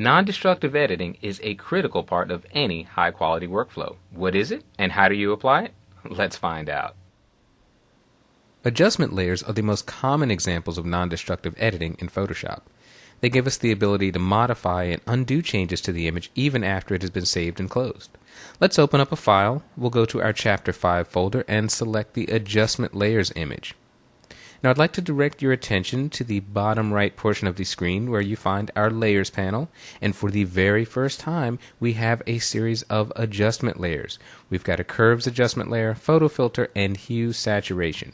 Non-destructive editing is a critical part of any high-quality workflow. What is it, and how do you apply it? Let's find out. Adjustment layers are the most common examples of non-destructive editing in Photoshop. They give us the ability to modify and undo changes to the image even after it has been saved and closed. Let's open up a file. We'll go to our Chapter 5 folder and select the Adjustment Layers image. Now I'd like to direct your attention to the bottom right portion of the screen where you find our Layers panel, and for the very first time we have a series of adjustment layers. We've got a Curves adjustment layer, Photo Filter, and Hue Saturation.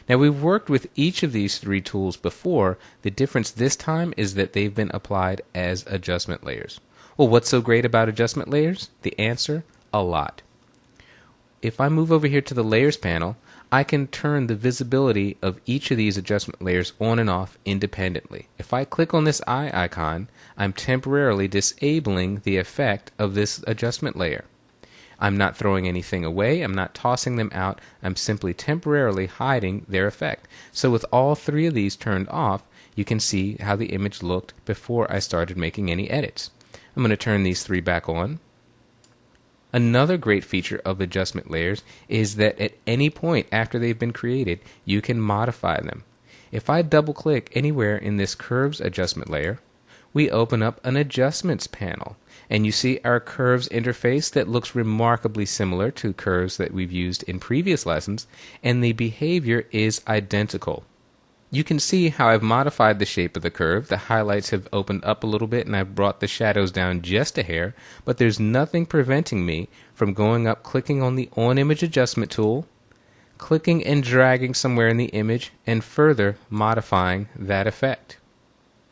Now we've worked with each of these three tools before. The difference this time is that they've been applied as adjustment layers. Well, what's so great about adjustment layers? The answer, a lot. If I move over here to the Layers panel, I can turn the visibility of each of these adjustment layers on and off independently. If I click on this eye icon, I'm temporarily disabling the effect of this adjustment layer. I'm not throwing anything away, I'm not tossing them out, I'm simply temporarily hiding their effect. So with all three of these turned off, you can see how the image looked before I started making any edits. I'm going to turn these three back on. Another great feature of adjustment layers is that at any point after they've been created, you can modify them. If I double click anywhere in this Curves adjustment layer, we open up an Adjustments panel, and you see our Curves interface that looks remarkably similar to curves that we've used in previous lessons, and the behavior is identical. You can see how I've modified the shape of the curve. The highlights have opened up a little bit and I've brought the shadows down just a hair, but there's nothing preventing me from going up, clicking on the On-Image Adjustment tool, clicking and dragging somewhere in the image, and further modifying that effect.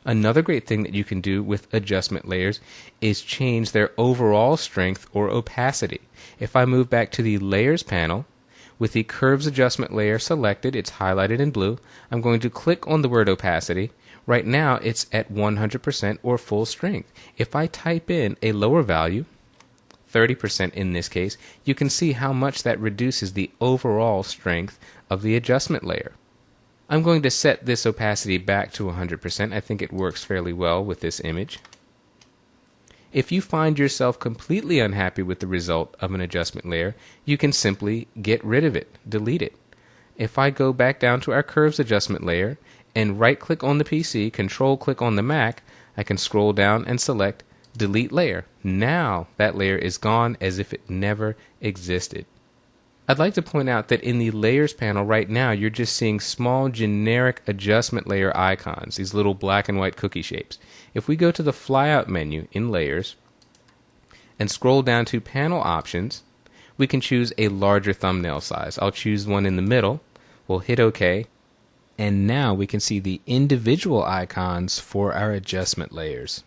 Another great thing that you can do with adjustment layers is change their overall strength or opacity. If I move back to the Layers panel, with the Curves adjustment layer selected, it's highlighted in blue, I'm going to click on the word opacity. Right now it's at 100% or full strength. If I type in a lower value, 30% in this case, you can see how much that reduces the overall strength of the adjustment layer. I'm going to set this opacity back to 100%. I think it works fairly well with this image. If you find yourself completely unhappy with the result of an adjustment layer, you can simply get rid of it, delete it. If I go back down to our Curves adjustment layer and right-click on the PC, control-click on the Mac, I can scroll down and select Delete Layer. Now that layer is gone as if it never existed. I'd like to point out that in the Layers panel right now, you're just seeing small generic adjustment layer icons, these little black and white cookie shapes. If we go to the flyout menu in Layers and scroll down to Panel Options, we can choose a larger thumbnail size. I'll choose one in the middle. We'll hit OK. And now we can see the individual icons for our adjustment layers.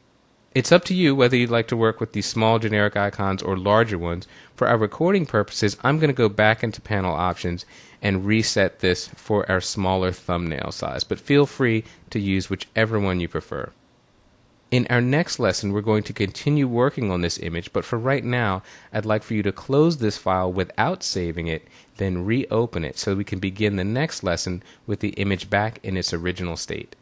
It's up to you whether you'd like to work with these small generic icons or larger ones. For our recording purposes, I'm going to go back into Panel Options and reset this for our smaller thumbnail size, but feel free to use whichever one you prefer. In our next lesson, we're going to continue working on this image, but for right now, I'd like for you to close this file without saving it, then reopen it so we can begin the next lesson with the image back in its original state.